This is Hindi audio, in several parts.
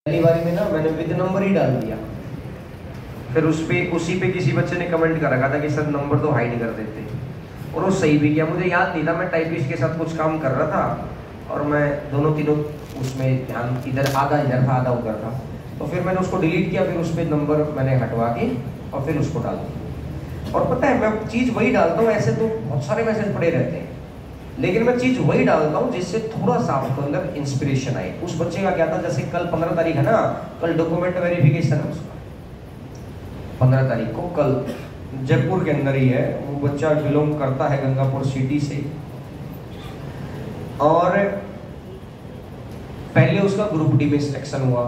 पहली बारी में ना मैंने विद नंबर ही डाल दिया। फिर उसी पे किसी बच्चे ने कमेंट कर रखा था कि सर नंबर तो हाइड कर देते, और वो सही भी किया। मुझे याद नहीं था, मैं टाइपिस्ट के साथ कुछ काम कर रहा था और मैं दोनों तीनों उसमें ध्यान इधर आधा था आधा उधर था, तो फिर मैंने उसको डिलीट किया। फिर उस पर नंबर मैंने हटवा के और फिर उसको डाल दिया। और पता है मैं चीज़ वही डालता हूँ, ऐसे तो बहुत सारे मैसेज पड़े रहते हैं, लेकिन मैं चीज़ वही डालता हूँ जिससे थोड़ा सा आपके अंदर इंस्पिरेशन आए। उस बच्चे का क्या था, जैसे कल 15 तारीख है ना, कल डॉक्यूमेंट वेरिफिकेशन है उसका 15 तारीख को, कल जयपुर के अंदर ही है। वो बच्चा बिलोंग करता है गंगापुर सिटी से, और पहले उसका ग्रुप डी में सिलेक्शन हुआ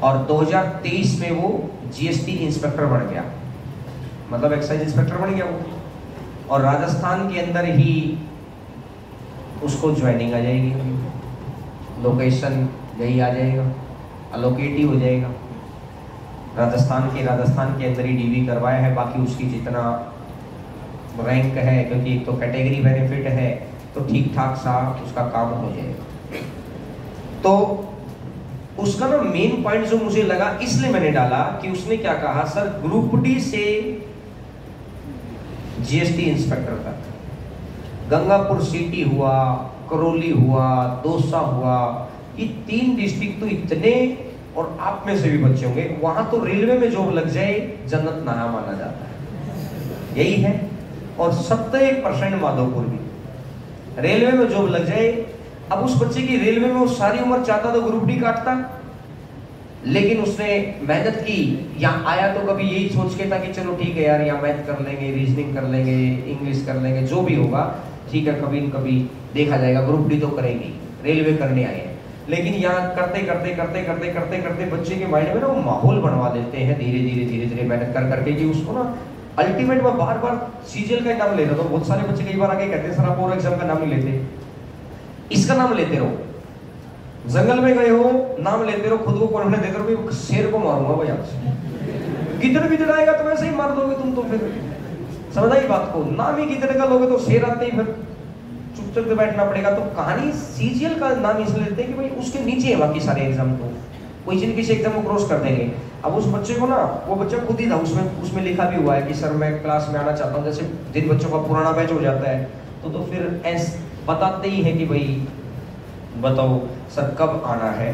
और 2023 में वो जीएसटी इंस्पेक्टर बन गया, मतलब एक्साइज इंस्पेक्टर बन गया वो। और राजस्थान के अंदर ही उसको ज्वाइनिंग आ जाएगी, लोकेशन यही आ जाएगा, अलोकेट ही हो जाएगा। राजस्थान के अंदर ही डीवी करवाया है। बाकी उसकी जितना रैंक है, क्योंकि एक तो कैटेगरी बेनिफिट है, तो ठीक ठाक सा उसका काम हो जाएगा। तो उसका ना मेन पॉइंट जो मुझे लगा, इसलिए मैंने डाला कि उसने क्या कहा, सर ग्रुप डी से जीएसटी इंस्पेक्टर तक गंगापुर सिटी हुआ, करौली हुआ, दौसा हुआ, ये 3 डिस्ट्रिक्ट तो इतने, और आप में से भी बच्चे होंगे, वहां तो रेलवे में जॉब लग जाए जन्नत नया माना जाता है, यही है। और 70% माधोपुर भी रेलवे में जॉब लग जाए। अब उस बच्चे की रेलवे में वो सारी उम्र चाहता तो ग्रुप डी काटता, लेकिन उसने मेहनत की। यहाँ आया तो कभी यही सोच के था कि चलो ठीक है यार, यहाँ मैथ कर लेंगे, रीजनिंग कर लेंगे, इंग्लिश कर लेंगे, जो भी होगा ठीक है, कभी न कभी देखा जाएगा, ग्रुप डी तो करेंगे, रेलवे करने आए हैं। लेकिन यहाँ करते करते करते करते करते करते बच्चे के माइंड में ना वो माहौल बनवा देते हैं धीरे धीरे धीरे धीरे मेहनत कर करके, कि उसको ना अल्टीमेट में बार बार सीजीएल का नाम ले रहा था। बहुत सारे बच्चे कई बार आके कहते हैं सर आप और एग्जाम का नाम नहीं लेते, इसका नाम लेते रहो। जंगल में गए हो, नाम लेते रहो, खुद को कॉन्फिडेंस देते रहो, शेर को मारूंगा भाई आपसे। गिदड़ आएगा तो वैसे ही मार दोगे तुम, तो फिर समझा ही बात को। नाम ही गिदड़ का लोगे तो शेर आते ही फिर चुपचाप बैठना पड़ेगा। तो कहानी सीजीएल का नाम इसलिए लेते हैं कि भाई उसके नीचे है बाकी सारे एग्जाम, तो कोई जिन किसी एग्जाम को क्रॉस कर देंगे। अब उस बच्चे को ना, वो बच्चा खुद ही था, उसमें लिखा भी हुआ है कि सर मैं क्लास में आना चाहता हूँ। जैसे जिन बच्चों का पुराना बैच हो जाता है तो फिर ऐसे बताते ही है कि भाई बताओ सर कब आना है।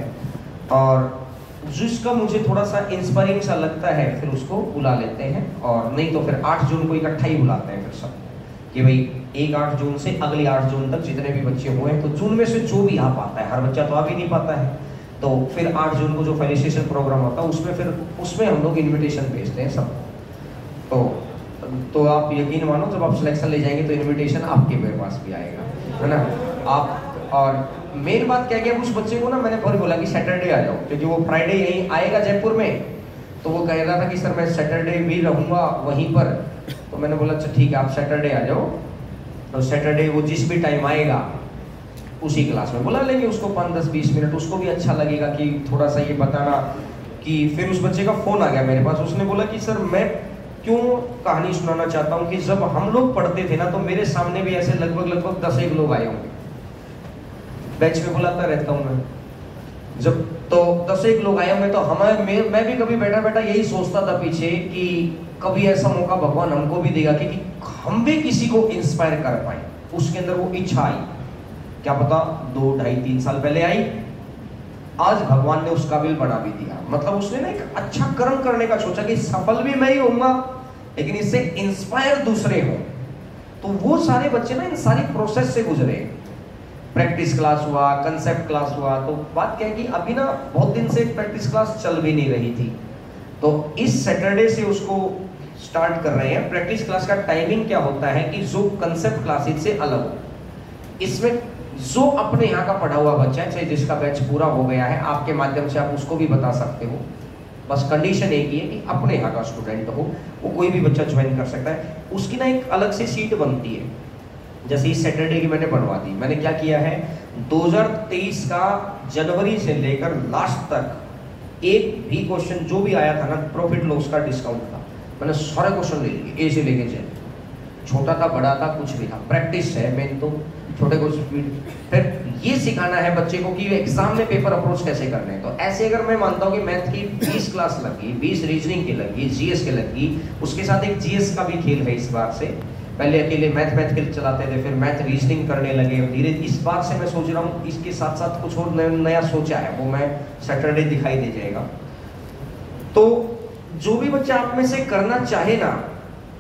और जिसका मुझे थोड़ा सा इंस्पायरिंग सा लगता है फिर उसको बुला लेते हैं, और नहीं तो फिर 8 जून को इकट्ठा ही बुलाते हैं फिर सब, कि भाई एक 8 जून से अगले 8 जून तक जितने भी बच्चे हुए हैं, तो जून में से जो भी आ पाता है, हर बच्चा तो आ भी नहीं पाता है, तो फिर 8 जून को जो फेलिसिटेशन प्रोग्राम होता है उसमें हम लोग इन्विटेशन भेजते हैं सब। तो आप यकीन मानो, जब आप सिलेक्शन ले जाएंगे तो इन्विटेशन आपके मेरे पास भी आएगा, है ना आप। और मेन बात क्या है, उस बच्चे को ना मैंने बहुत बोला कि सैटरडे आ जाओ, क्योंकि वो फ्राइडे यहीं आएगा जयपुर में, तो वो कह रहा था कि सर मैं सैटरडे भी रहूँगा वहीं पर। तो मैंने बोला अच्छा ठीक है आप सैटरडे आ जाओ, तो सैटरडे वो जिस भी टाइम आएगा उसी क्लास में बुला लेंगे उसको 5-10-20 मिनट, उसको भी अच्छा लगेगा कि थोड़ा सा ये बताना। कि फिर उस बच्चे का फ़ोन आ गया मेरे पास, उसने बोला कि सर मैं क्यों कहानी सुनाना चाहता हूँ कि जब हम लोग पढ़ते थे ना, तो मेरे सामने भी ऐसे लगभग 10 लोग आए होंगे, बैच में बुलाता रहता हूँ मैं, जब तो 10 लोग आए होंगे, तो मैं भी कभी बैठा बैठा यही सोचता था पीछे कि कभी ऐसा मौका भगवान हमको भी देगा कि हम भी किसी को इंस्पायर कर पाए। उसके अंदर वो इच्छा आई, क्या पता 2, 2.5, 3 साल पहले आई, आज भगवान ने उस काबिल बना भी दिया। मतलब उसने ना एक अच्छा कर्म करने का सोचा कि सफल भी मैं ही होऊंगा, लेकिन इससे इंस्पायर दूसरे हो। तो वो सारे बच्चे ना इन सारी प्रोसेस से गुजरे, प्रैक्टिस क्लास हुआ, कंसेप्ट क्लास हुआ। तो बात क्या है कि अभी ना बहुत दिन से प्रैक्टिस क्लास चल भी नहीं रही थी, तो इस सैटरडे से उसको स्टार्ट कर रहे हैं। प्रैक्टिस क्लास का टाइमिंग क्या होता है कि जो कंसेप्ट क्लासेस से अलग हो, इसमें जो अपने यहाँ का पढ़ा हुआ बच्चा है, चाहे जिसका बैच पूरा हो गया है, आपके माध्यम से आप उसको भी बता सकते हो। बस कंडीशन एक ही है कि अपने यहाँ का स्टूडेंट हो, वो कोई भी बच्चा ज्वाइन कर सकता है। उसकी ना एक अलग से सीट बनती है, जैसे इस सैटरडे की मैंने बनवा दी। मैंने क्या किया है, 2023 का जनवरी से लेकर लास्ट तक एक भी क्वेश्चन जो भी आया था ना, प्रॉफिट लॉस का डिस्काउंट था, मैंने सारे क्वेश्चन ले लिए, ए से लेके जेड। छोटा था बड़ा था कुछ भी था, प्रैक्टिस है मेन तो, छोटे को स्पीड। फिर ये सिखाना है बच्चे को कि एग्जाम में पेपर अप्रोच कैसे करने हैं। तो ऐसे अगर मैं मानता हूँ कि मैथ की 20 क्लास लगी, 20 रीजनिंग की लगी, जीएस के लगी, उसके साथ एक जीएस का भी खेल है इस बार से। पहले अकेले मैथ के चलाते थे, फिर मैथ रीजनिंग करने लगे धीरे। इस बार से मैं सोच रहा हूँ इसके साथ साथ कुछ और नया सोचा है, वो मैं सैटरडे दिखाई दे जाएगा। तो जो भी बच्चा आप में से करना चाहे ना,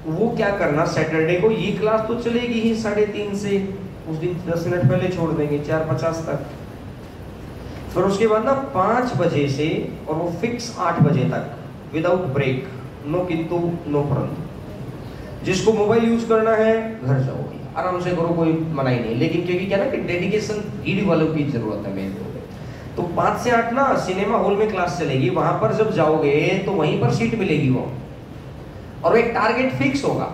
वो क्या करना, सैटरडे को ये क्लास तो चलेगी ही 3:30 से, उस दिन 10 मिनट पहले छोड़ देंगे 4:50 तक। फिर उसके बाद ना 5 बजे से और वो फिक्स 8 बजे तक विदाउट ब्रेक, नो किंतु नो परंतु। जिसको मोबाइल यूज करना है घर जाओ आराम से करो, कोई मना ही नहीं। लेकिन क्योंकि क्या ना कि डेडिकेशन रीड वालों की जरूरत है मेन तो 5 से 8 ना सिनेमा हॉल में क्लास चलेगी। वहां पर जब जाओगे तो वहीं पर सीट मिलेगी वो, और एक टारगेट फिक्स होगा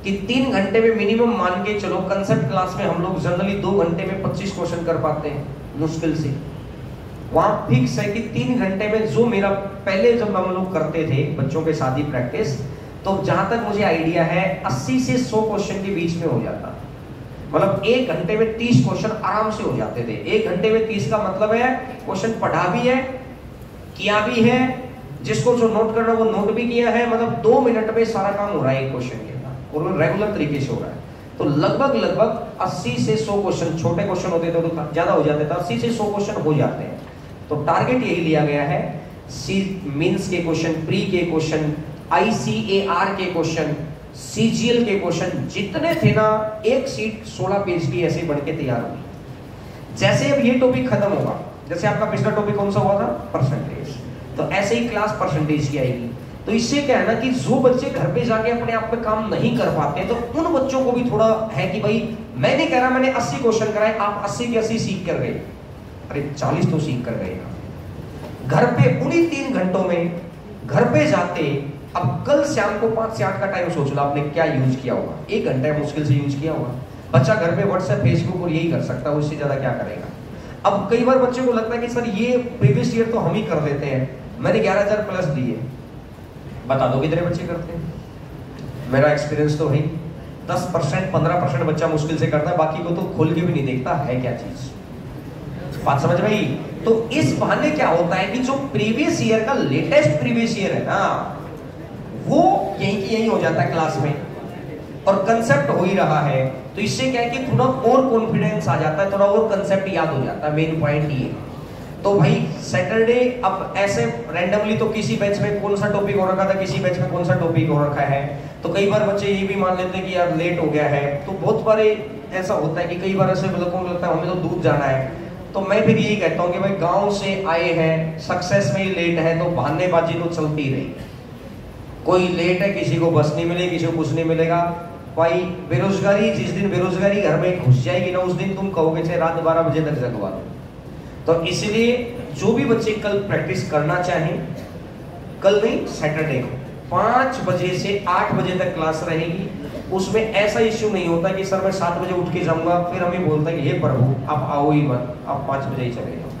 कि 3 घंटे में मिनिमम मान के चलो। कंसेप्ट क्लास में हम लोग जनरली 2 घंटे में 25 क्वेश्चन कर पाते हैं मुश्किल से। वहां फिक्स है कि 3 घंटे में, जो मेरा पहले जब हम लोग करते थे बच्चों के साथ ही प्रैक्टिस, तो जहां तक मुझे आइडिया है 80 से 100 क्वेश्चन के बीच में हो जाता। मतलब 1 घंटे में 30 क्वेश्चन आराम से हो जाते थे। 1 घंटे में 30 का मतलब है क्वेश्चन पढ़ा भी है, किया भी है, जिसको जो नोट करना वो नोट भी किया है। मतलब 2 मिनट में सारा काम हो रहा है एक क्वेश्चन के साथ, और वो रेगुलर तरीके से हो रहा है। तो लगभग 80 से 100 क्वेश्चन, छोटे क्वेश्चन होते थे तो ज्यादा हो जाते थे, 80 से 100 क्वेश्चन हो जाते हैं। तो टारगेट यही लिया गया है, मींस के क्वेश्चन, प्री के क्वेश्चन, ICAR के क्वेश्चन, CGL के क्वेश्चन जितने थे ना, एक सीट 16 पेज की ऐसे बढ़ के तैयार हुई। जैसे अब ये टॉपिक खत्म होगा, जैसे आपका पिछला टॉपिक कौन सा हुआ था, परसेंटेज, तो ऐसे ही क्लास परसेंटेज की आएगी। तो इससे क्या है ना कि जो बच्चे घर पे जाके अपने आप पे काम नहीं कर पाते, तो उन बच्चों को भी थोड़ा है कि भाई मैं नहीं कह रहा मैंने 80 क्वेश्चन कराए, आप 80 के 80 सीख कर गए, अरे 40 तो सीख कर गए घर पे उन्हीं 3 घंटों में। घर पे जाते, अब कल शाम को 5 से 8 का टाइम सोच लो आपने क्या यूज किया होगा, 1 घंटा मुश्किल से यूज किया होगा। बच्चा घर पे व्हाट्सएप, फेसबुक और यही कर सकता है, उससे ज्यादा क्या करेगा। अब कई बार बच्चे को लगता है कि सर ये प्रीवियस ईयर तो हम ही कर देते हैं, मैंने 11,000 प्लस दिए, बता दो कितने बच्चे करते हैं। मेरा एक्सपीरियंस तो है 10%, 15% बच्चा मुश्किल से करता है, बाकी को तो खोल के भी नहीं देखता है क्या चीज। बात समझ में आई। तो इस बहाने क्या होता है कि जो प्रीवियस ईयर का लेटेस्ट प्रीवियस ईयर है ना, वो यही की यही हो जाता है क्लास में, और कंसेप्ट हो ही रहा है। तो इससे क्या है कि थोड़ा और कॉन्फिडेंस आ जाता है, थोड़ा और कंसेप्ट याद हो जाता है। मेन पॉइंट ये। तो भाई सैटरडे, अब ऐसे रैंडमली तो किसी बैच में कौन सा टॉपिक हो रखा था, किसी बैच में कौन सा टॉपिक हो रखा है, तो कई बार बच्चे ये भी मान लेते हैं कि यार लेट हो गया है। तो बहुत बार ऐसा होता है कि कई बार ऐसे लोगों को लगता है हमें तो दूर जाना है। तो मैं फिर यही कहता हूँ कि भाई गांव से आए हैं, सक्सेस में ही लेट है, तो बहानेबाजी तो चलती रही। कोई लेट है, किसी को बस नहीं मिलेगी, किसी को कुछ नहीं मिलेगा। भाई बेरोजगारी, जिस दिन बेरोजगारी घर में घुस जाएगी ना, उस दिन तुम कहोगे चाहे रात 12 बजे तक जगवा दो। तो इसलिए जो भी बच्चे कल प्रैक्टिस करना चाहें, कल नहीं सैटरडे को 5 बजे से 8 बजे तक क्लास रहेगी। उसमें ऐसा इश्यू नहीं होता कि सर मैं 7 बजे उठ के जाऊंगा, फिर हमें बोलता है कि हे प्रभु आप आओ ही मत, आप 5 बजे ही चले जाओ।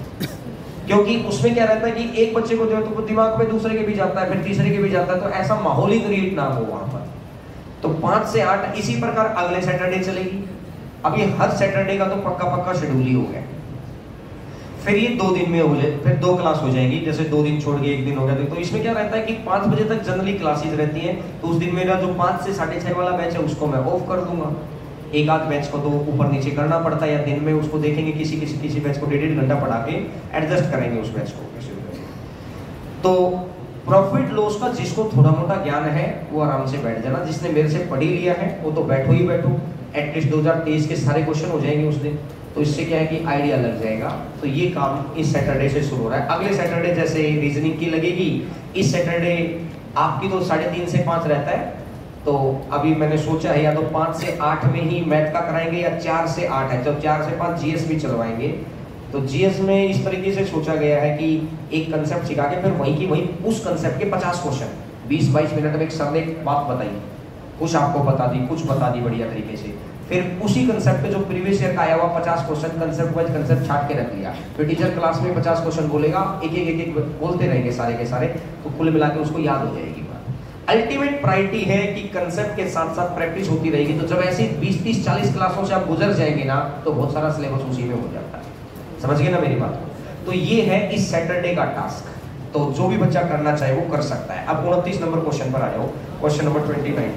क्योंकि उसमें क्या रहता है कि एक बच्चे को जो है तो दिमाग में दूसरे के भी जाता है, फिर तीसरे के भी जाता है, तो ऐसा माहौल ही क्रिएट ना हो वहां पर। तो 5 से 8 इसी प्रकार अगले सैटरडे चलेगी। अब ये हर सैटरडे का तो पक्का शेड्यूल ही हो गया। फिर ये 2 दिन में हो जाए, फिर 2 क्लास हो जाएगी, जैसे 2 दिन छोड़ के 1 दिन हो गया। तो इसमें क्या रहता है कि 5 बजे तक जनरली क्लासेस रहती हैं, तो उस दिन मेरा जो 5 से 6:30 वाला बैच है उसको मैं ऑफ कर दूंगा। एक आध बैच को तो ऊपर नीचे करना पड़ता है, या दिन में उसको देखेंगे, किसी बैच को 1.5 घंटा पढ़ा के एडजस्ट करेंगे उस बैच को। तो प्रॉफिट लॉस का जिसको थोड़ा मोटा ज्ञान है वो आराम से बैठ जाना, जिसने मेरे से पढ़ ही लिया है वो तो बैठो ही बैठो। एटलीस्ट 2023 के सारे क्वेश्चन हो जाएंगे उस दिन, तो इससे क्या है कि आइडिया लग जाएगा। तो ये काम इस सैटरडे से शुरू हो रहा है। अगले सैटरडे जैसे रीजनिंग की लगेगी, इस सैटरडे आपकी तो 3:30 से 5 रहता है। तो अभी मैंने सोचा है या तो 5 से 8 में ही मैथ का कराएंगे, या 4 से 8 है, तो 4 से 5 जीएस भी चलवाएंगे। तो जीएस में इस तरीके से सोचा गया है कि एक कंसेप्ट सिखा के फिर वहीं की वहीं उस कंसेप्ट के 50 क्वेश्चन 20-22 मिनट में एक सर ने एक बात बताई, कुछ आपको बता दी, कुछ बता दी बढ़िया तरीके से। फिर उसी कंसेप्ट पे जो प्रीवियस ईयर का आया हुआ 50 क्वेश्चन कंसेप्ट वाइज कंसेप्ट छाट के रख लिया। फिर टीचर क्लास में 50 क्वेश्चन बोलेगा, एक एक बोलते रहेंगे सारे के सारे, तो कुल मिला के उसको याद हो जाएगी बात। अल्टीमेट प्रायोरिटी है कि कंसेप्ट के साथ साथ प्रैक्टिस होती रहेगी। तो जब ऐसी 20, 30, 40 क्लासों से आप गुजर जाएंगे ना, तो बहुत सारा सिलेबस उसी में हो जाता है। समझ गए ना मेरी बात? तो ये है इस सैटरडे का टास्क। तो जो भी बच्चा करना चाहे वो कर सकता है। अब 29 नंबर क्वेश्चन पर आ जाओ, क्वेश्चन नंबर 29।